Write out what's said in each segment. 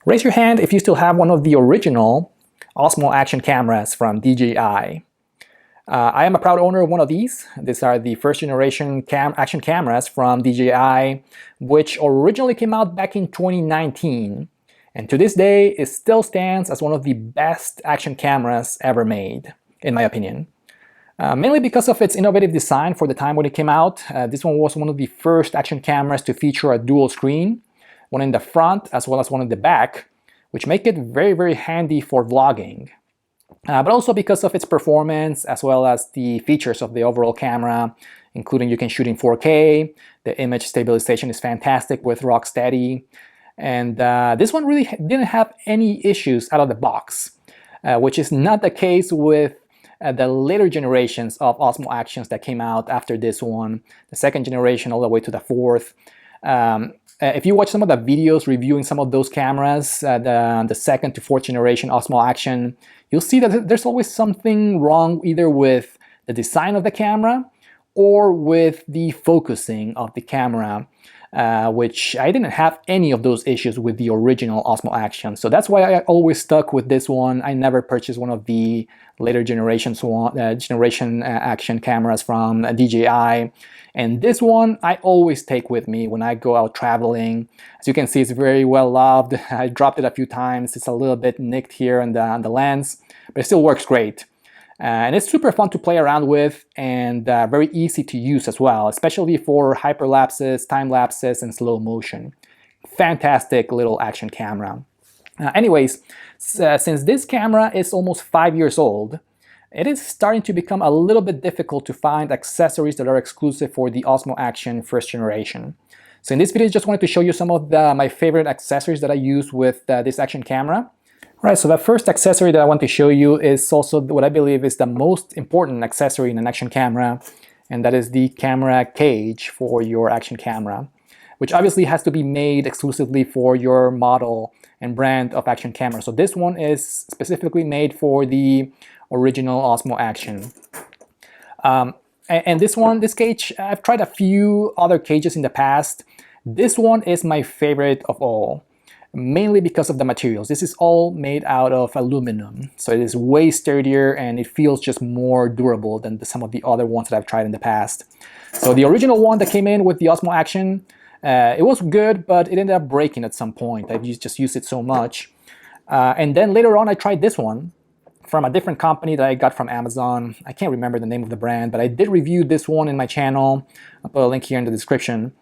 Raise your hand if you still have one of the original Osmo action cameras from DJI. I am a proud owner of one of these. These are the first generation action cameras from DJI, which originally came out back in 2019. And to this day, it still stands as one of the best action cameras ever made, in my opinion. Mainly because of its innovative design for the time when it came out. This one was one of the first action cameras to feature a dual screen, one in the front as well as one in the back, which make it very, very handy for vlogging. But also because of its performance as well as the features of the overall camera, including you can shoot in 4K, the image stabilization is fantastic with Rocksteady, and this one really didn't have any issues out of the box, which is not the case with the later generations of Osmo Actions that came out after this one, the second generation all the way to the fourth. If you watch some of the videos reviewing some of those cameras, the second to fourth generation Osmo Action, you'll see that there's always something wrong either with the design of the camera or with the focusing of the camera, which I didn't have any of those issues with the original Osmo Action. So that's why I always stuck with this one. I never purchased one of the later generation action cameras from DJI. And this one I always take with me when I go out traveling. As you can see, it's very well loved. I dropped it a few times. It's a little bit nicked here on the lens, but it still works great. And it's super fun to play around with and very easy to use as well, especially for hyperlapses, time lapses, and slow motion. Fantastic little action camera. Anyways, since this camera is almost 5 years old, it is starting to become a little bit difficult to find accessories that are exclusive for the Osmo Action first generation. So in this video, I just wanted to show you some of my favorite accessories that I use with this action camera. All right, so the first accessory that I want to show you is also what I believe is the most important accessory in an action camera, and that is the camera cage for your action camera, which obviously has to be made exclusively for your model and brand of action camera. So this one is specifically made for the original Osmo Action. And this cage, I've tried a few other cages in the past. This one is my favorite of all, mainly because of the materials. This is all made out of aluminum, so it is way sturdier and it feels just more durable than some of the other ones that I've tried in the past. So the original one that came in with the Osmo Action, it was good, but it ended up breaking at some point. I just used it so much. And then later on I tried this one from a different company that I got from Amazon. I can't remember the name of the brand, but I did review this one in my channel. I'll put a link here in the description.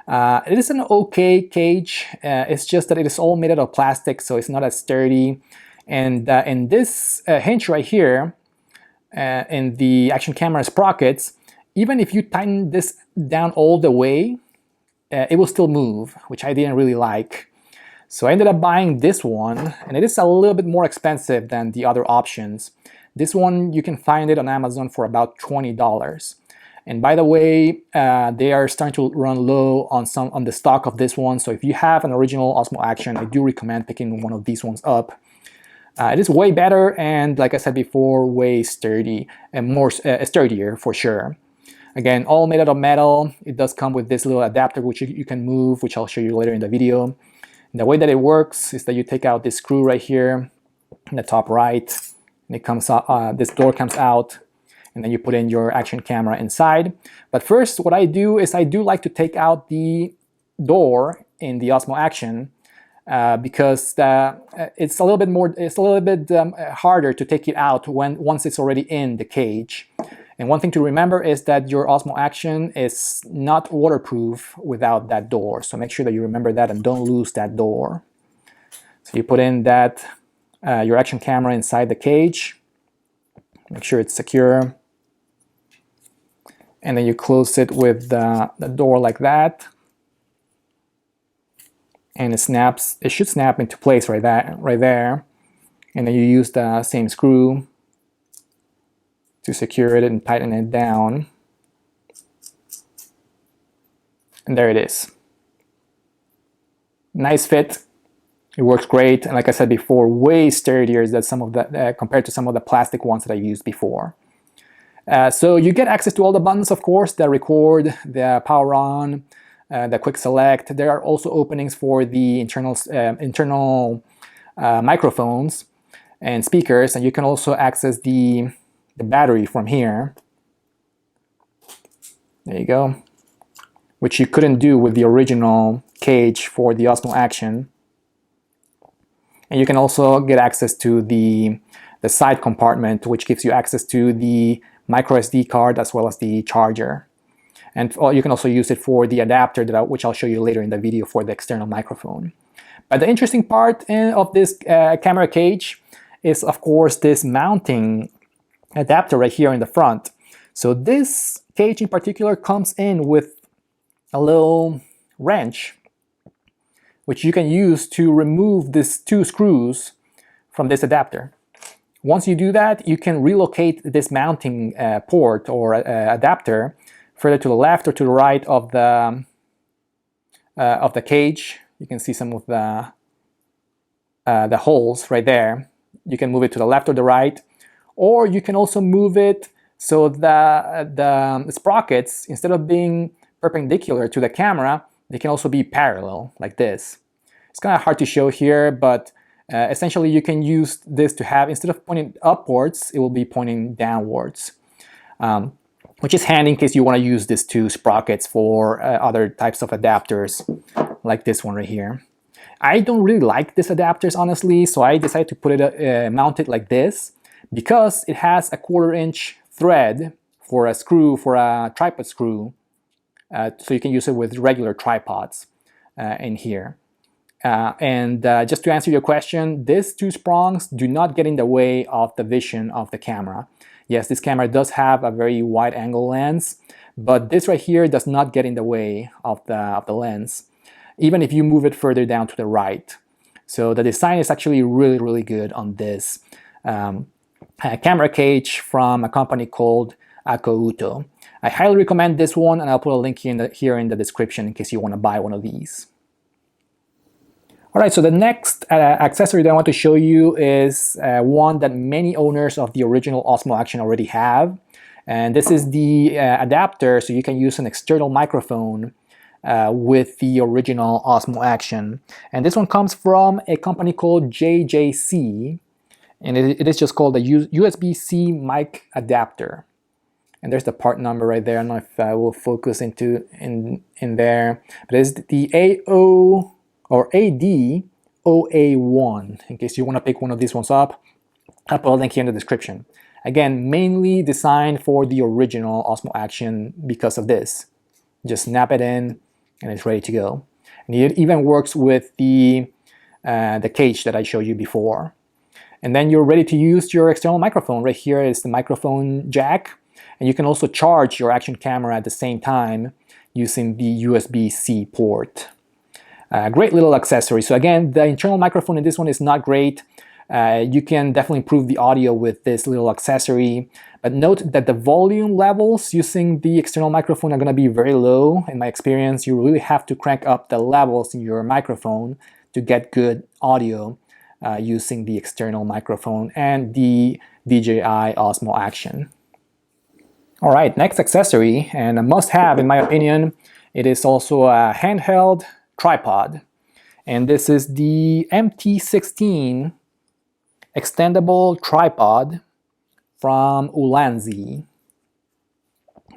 It is an okay cage. It's just that it is all made out of plastic, so it's not as sturdy. And in this hinge right here, in the action camera sprockets, even if you tighten this down all the way, it will still move, which I didn't really like. So I ended up buying this one, and it is a little bit more expensive than the other options. This one, you can find it on Amazon for about $20. And by the way, they are starting to run low on the stock of this one. So if you have an original Osmo Action, I do recommend picking one of these ones up. It is way better and, like I said before, way sturdy and more sturdier for sure. Again, all made out of metal. It does come with this little adapter which you can move, which I'll show you later in the video. And the way that it works is that you take out this screw right here in the top right, and it comes out, this door comes out, and then you put in your action camera inside. But first, what I do is I do like to take out the door in the Osmo Action because it's a little bit harder to take it out once it's already in the cage. And one thing to remember is that your Osmo Action is not waterproof without that door. So make sure that you remember that and don't lose that door. So you put in that your action camera inside the cage. Make sure it's secure. And then you close it with the door like that. And it should snap into place right there. And then you use the same screw to secure it and tighten it down. And there it is. Nice fit. It works great, and like I said before, way sturdier than some of the compared to some of the plastic ones that I used before. So you get access to all the buttons, of course, the record, the power on, the quick select. There are also openings for the internal microphones and speakers, and you can also access the battery from here. There you go, which you couldn't do with the original cage for the Osmo Action. And you can also get access to the side compartment, which gives you access to the micro SD card as well as the charger. And you can also use it for the adapter, which I'll show you later in the video, for the external microphone. But the interesting part of this camera cage is, of course, this mounting adapter right here in the front. So this cage in particular comes in with a little wrench, which you can use to remove these 2 screws from this adapter. Once you do that, you can relocate this mounting port or adapter further to the left or to the right of the cage. You can see some of the holes right there. You can move it to the left or the right, or you can also move it so the sprockets, instead of being perpendicular to the camera, they can also be parallel like this. It's kind of hard to show here, but essentially you can use this to have, instead of pointing upwards, it will be pointing downwards. Which is handy in case you want to use these 2 sprockets for other types of adapters, like this one right here. I don't really like these adapters, honestly, so I decided to put it mount it like this, because it has a 1/4-inch thread for a screw, for a tripod screw, so you can use it with regular tripods in here. Just to answer your question, these 2 prongs do not get in the way of the vision of the camera. Yes, this camera does have a very wide angle lens, but this right here does not get in the way of the lens, even if you move it further down to the right. So the design is actually really, really good on this camera cage from a company called Acouto. I highly recommend this one, and I'll put a link here in the description in case you want to buy one of these. Alright, so the next accessory that I want to show you is one that many owners of the original Osmo Action already have. And this is the adapter, so you can use an external microphone with the original Osmo Action. And this one comes from a company called JJC, and it is just called the USB-C Mic Adapter. And there's the part number right there. I don't know if I will focus in there, but it's the AD0A1, in case you want to pick one of these ones up. I'll put a link here in the description. Again, mainly designed for the original Osmo Action because of this. Just snap it in and it's ready to go. And it even works with the cage that I showed you before. And then you're ready to use your external microphone. Right here is the microphone jack. And you can also charge your action camera at the same time using the USB-C port. Great little accessory. So again, the internal microphone in this one is not great. You can definitely improve the audio with this little accessory, but note that the volume levels using the external microphone are going to be very low. In my experience, you really have to crank up the levels in your microphone to get good audio using the external microphone and the DJI Osmo Action. Alright, next accessory, and a must-have in my opinion, it is also a handheld tripod, and this is the MT16 extendable tripod from Ulanzi.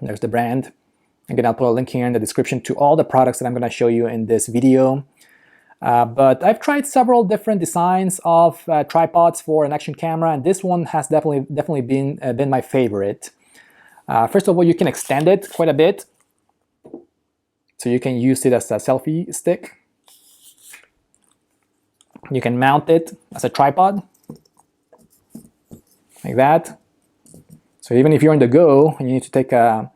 There's the brand. Again, I'll put a link here in the description to all the products that I'm going to show you in this video. But I've tried several different designs of tripods for an action camera, and this one has definitely been my favorite. First of all, you can extend it quite a bit. So you can use it as a selfie stick. You can mount it as a tripod, like that. So even if you're on the go and you need to take a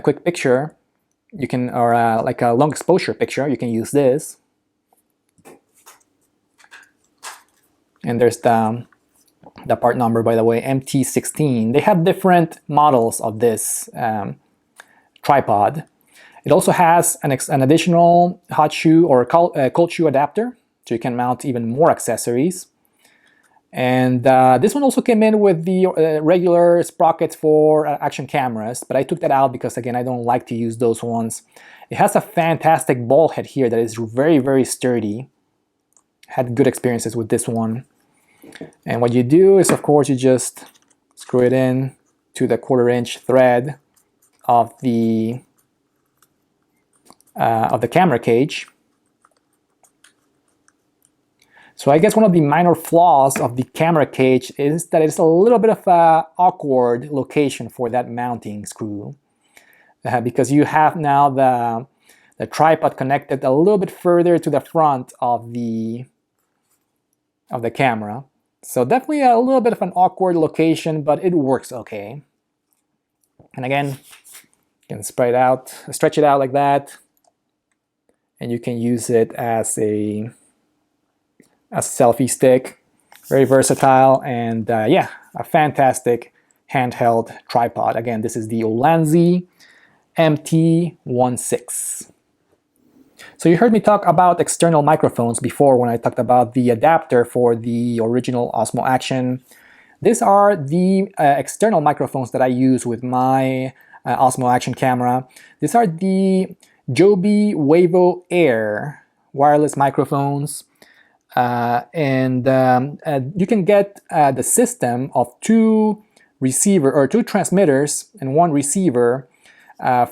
quick picture, you can, or like a long exposure picture, you can use this. And there's the part number, by the way, MT16. They have different models of this tripod. It also has an additional hot shoe or cold shoe adapter, so you can mount even more accessories. And this one also came in with the regular sprockets for action cameras, but I took that out because, again, I don't like to use those ones. It has a fantastic ball head here that is very, very sturdy. Had good experiences with this one. And what you do is, of course, you just screw it in to the 1/4" thread of the camera cage. So I guess one of the minor flaws of the camera cage is that it's a little bit of an awkward location for that mounting screw, because you have now the tripod connected a little bit further to the front of the camera. So definitely a little bit of an awkward location, but it works okay. And again, you can stretch it out like that, and you can use it as a selfie stick. Very versatile, and yeah, a fantastic handheld tripod. Again, this is the Ulanzi MT16. So you heard me talk about external microphones before when I talked about the adapter for the original Osmo Action. These are the external microphones that I use with my Osmo Action camera. These are the Joby Wavo Air wireless microphones. And you can get the system of two transmitters and one receiver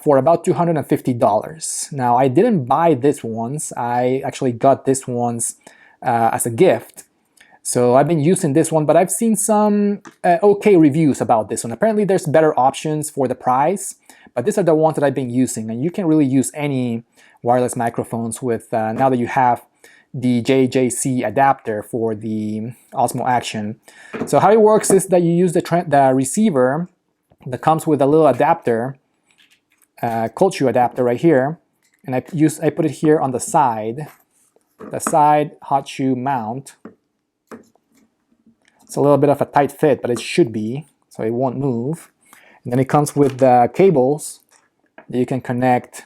for about $250. Now, I didn't buy this ones. I actually got this ones as a gift. So I've been using this one, but I've seen some okay reviews about this one. Apparently there's better options for the price, but these are the ones that I've been using. And you can really use any wireless microphones with, now that you have the JJC adapter for the Osmo Action. So how it works is that you use the receiver that comes with a little adapter, cold shoe adapter right here, and I put it here on the side hot shoe mount. It's a little bit of a tight fit, but it should be, so it won't move. And then it comes with the cables that you can connect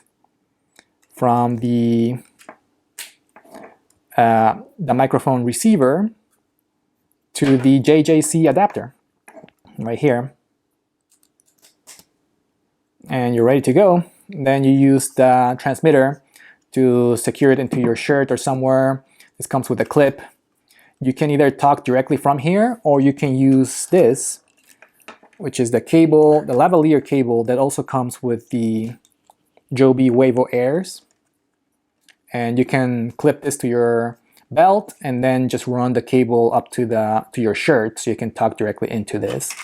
from the microphone receiver to the JJC adapter right here, and you're ready to go. And then you use the transmitter to secure it into your shirt or somewhere. This comes with a clip. You can either talk directly from here, or you can use this, which is the cable, the lavalier cable that also comes with the Joby Wavo Airs. And you can clip this to your belt and then just run the cable up to your shirt so you can talk directly into this.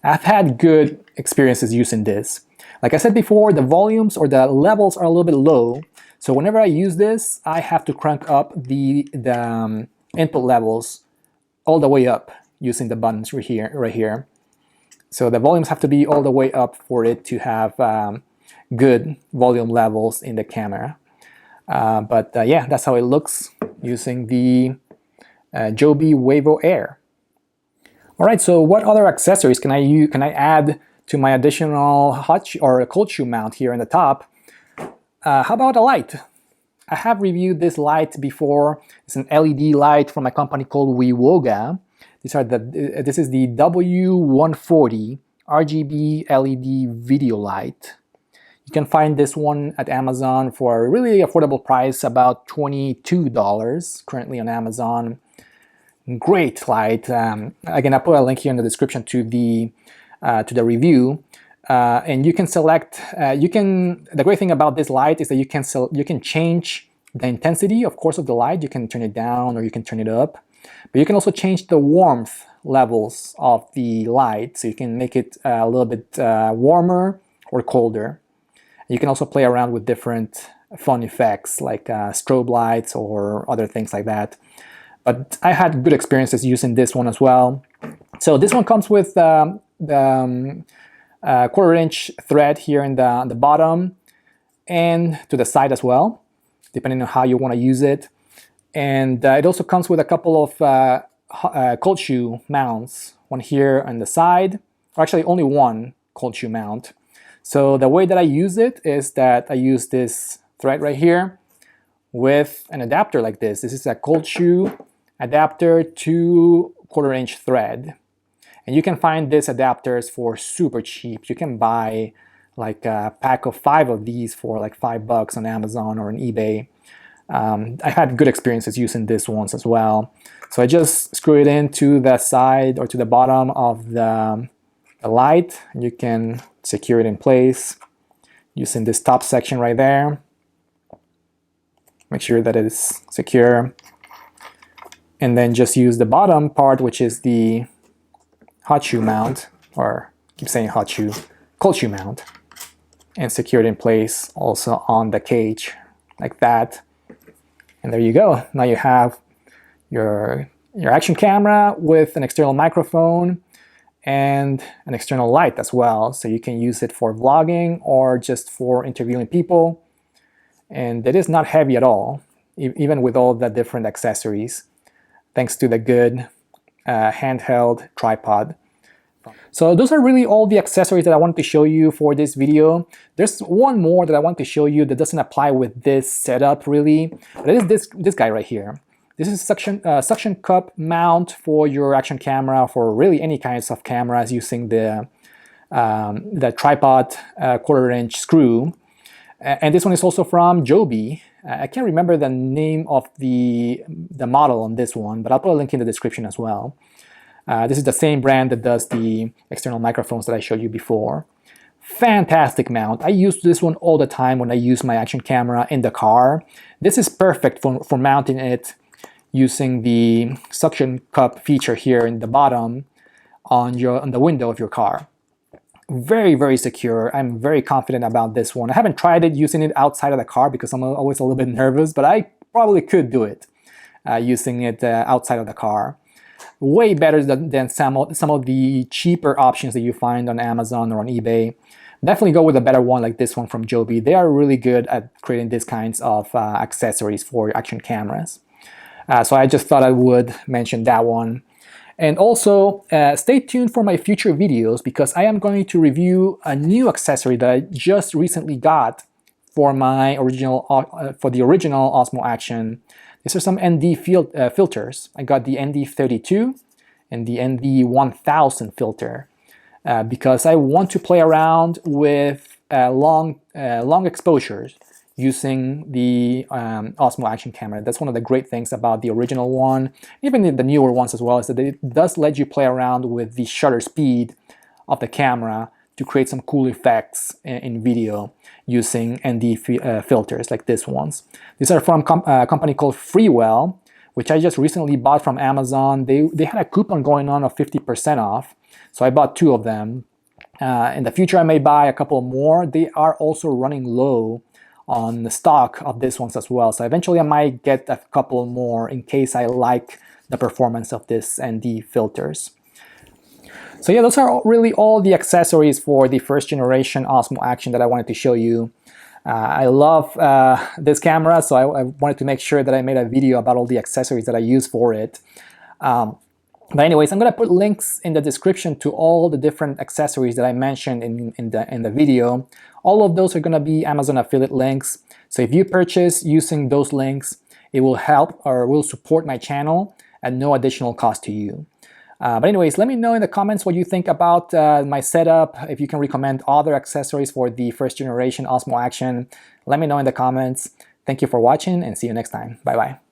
I've had good experiences using this. Like I said before, the volumes or the levels are a little bit low, so whenever I use this, I have to crank up the input levels all the way up using the buttons right here. So the volumes have to be all the way up for it to have good volume levels in the camera. But yeah, that's how it looks using the Joby Wavo Air. All right, so what other accessories can I add to my additional hot or cold shoe mount here in the top? How about a light? I have reviewed this light before. It's an LED light from a company called Wewoga. This is the W140 RGB LED video light. You can find this one at Amazon for a really affordable price, about $22 currently on Amazon. Great light. Again, I'll put a link here in the description to the review. And you can select. The great thing about this light is that you can change the intensity, of course, of the light. You can turn it down or you can turn it up, but you can also change the warmth levels of the light, so you can make it a little bit warmer or colder. You can also play around with different fun effects like strobe lights or other things like that. But I had good experiences using this one as well. So this one comes with the 1/4" thread here in the bottom and to the side as well, depending on how you want to use it. And it also comes with a couple of cold shoe mounts, one here on the side, or actually only one cold shoe mount. So the way that I use it is that I use this thread right here with an adapter like this. This is a cold shoe adapter to 1/4" thread. And you can find these adapters for super cheap. You can buy like a pack of 5 of these for like $5 on Amazon or on eBay. I had good experiences using this ones as well. So I just screw it into the side or to the bottom of the light. You can secure it in place using this top section right there. Make sure that it is secure. And then just use the bottom part, which is the hot shoe mount, or I keep saying hot shoe, cold shoe mount, and secure it in place also on the cage like that. And there you go. Now you have your action camera with an external microphone and an external light as well. So you can use it for vlogging or just for interviewing people. And it is not heavy at all, even with all the different accessories, thanks to the good handheld tripod. So those are really all the accessories that I wanted to show you for this video. There's one more that I want to show you that doesn't apply with this setup really. That is this guy right here. This is a suction cup mount for your action camera, for really any kinds of cameras, using the tripod 1/4" screw. And this one is also from Joby. I can't remember the name of the model on this one, but I'll put a link in the description as well. This is the same brand that does the external microphones that I showed you before. Fantastic mount. I use this one all the time when I use my action camera in the car. This is perfect for mounting it using the suction cup feature here in the bottom on the window of your car. Very, very secure. I'm very confident about this one. I haven't tried it using it outside of the car because I'm always a little bit nervous, but I probably could do it using it outside of the car. Way better than some of the cheaper options that you find on Amazon or on eBay. Definitely go with a better one like this one from Joby. They are really good at creating these kinds of accessories for action cameras. So I just thought I would mention that one. And also, stay tuned for my future videos because I am going to review a new accessory that I just recently got for my original Osmo Action. These are some ND filters. I got the ND32 and the ND1000 filter because I want to play around with long exposures using the Osmo Action camera. That's one of the great things about the original one, even the newer ones as well, is that it does let you play around with the shutter speed of the camera to create some cool effects in video using ND filters like this ones. These are from a company called Freewell, which I just recently bought from Amazon. They had a coupon going on of 50% off, so I bought 2 of them. In the future I may buy a couple more. They are also running low on the stock of these ones as well. So eventually I might get a couple more in case I like the performance of this ND filters. So yeah, those are really all the accessories for the first generation Osmo Action that I wanted to show you. I love this camera, so I wanted to make sure that I made a video about all the accessories that I use for it. But anyways, I'm going to put links in the description to all the different accessories that I mentioned in the video. All of those are going to be Amazon affiliate links. So if you purchase using those links, it will help or will support my channel at no additional cost to you. But anyways, let me know in the comments what you think about my setup. If you can recommend other accessories for the first generation Osmo Action, let me know in the comments. Thank you for watching and see you next time. Bye bye.